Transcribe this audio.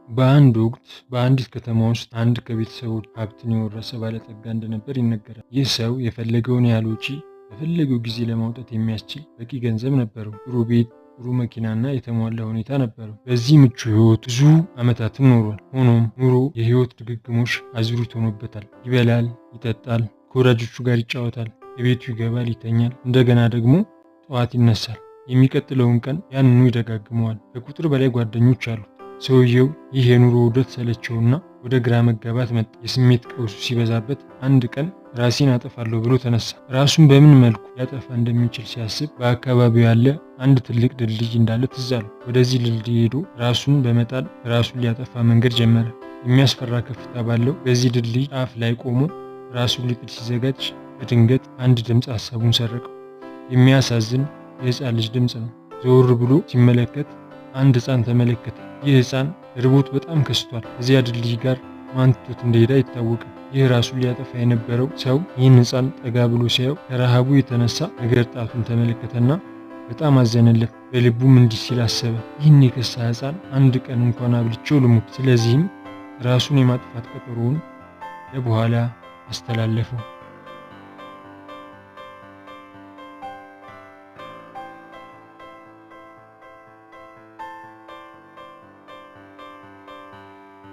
በአንድ ወቅት በአንዲት ከተማ ውስጥ አንድ ከቤተሰቦች ሀብትን የወረሰ ባለጠጋ እንደነበር ይነገራል። ይህ ሰው የፈለገውን ያህል ወጪ በፈለገው ጊዜ ለማውጣት የሚያስችል በቂ ገንዘብ ነበረው። ጥሩ ቤት፣ ጥሩ መኪናና የተሟላ ሁኔታ ነበረው። በዚህ ምቹ ህይወት ብዙ ዓመታትን ኖሯል። ሆኖም ኑሮ የህይወት ድግግሞሽ አዙሪት ሆኖበታል። ይበላል፣ ይጠጣል፣ ከወዳጆቹ ጋር ይጫወታል፣ ቤቱ ይገባል፣ ይተኛል፣ እንደገና ደግሞ ጠዋት ይነሳል። የሚቀጥለውን ቀን ያንኑ ይደጋግመዋል። ከቁጥር በላይ ጓደኞች አሉት። ሰውየው ይህ የኑሮ ውደት ሰለቸውና ወደ ግራ መጋባት መጣ። የስሜት ቀውሱ ሲበዛበት አንድ ቀን ራሴን አጠፋለሁ ብሎ ተነሳ። ራሱን በምን መልኩ ሊያጠፋ እንደሚችል ሲያስብ በአካባቢው ያለ አንድ ትልቅ ድልድይ እንዳለ ትዝ አለው። ወደዚህ ድልድይ ሄዶ ራሱን በመጣል ራሱን ሊያጠፋ መንገድ ጀመረ። የሚያስፈራ ከፍታ ባለው በዚህ ድልድይ ጫፍ ላይ ቆሞ ራሱን ሊጥል ሲዘጋጅ በድንገት አንድ ድምፅ ሀሳቡን ሰረቀው። የሚያሳዝን የህፃን ልጅ ድምፅ ነው። ዘወር ብሎ ሲመለከት አንድ ህፃን ተመለከተ። ይህ ህፃን ርቦት በጣም ከስቷል። እዚያ ድልድይ ጋር ማን ትቶት እንደሄደ አይታወቅም። ይህ ራሱን ሊያጠፋ የነበረው ሰው ይህን ህፃን ጠጋ ብሎ ሲያየው ከረሃቡ የተነሳ ነገር ጣቱን ተመለከተና በጣም አዘነለት። በልቡም እንዲህ ሲል አሰበ፣ ይህን የከሳ ህፃን አንድ ቀን እንኳን አብልቼው ልሙት። ስለዚህም ራሱን የማጥፋት ቀጠሮውን ለበኋላ አስተላለፈው።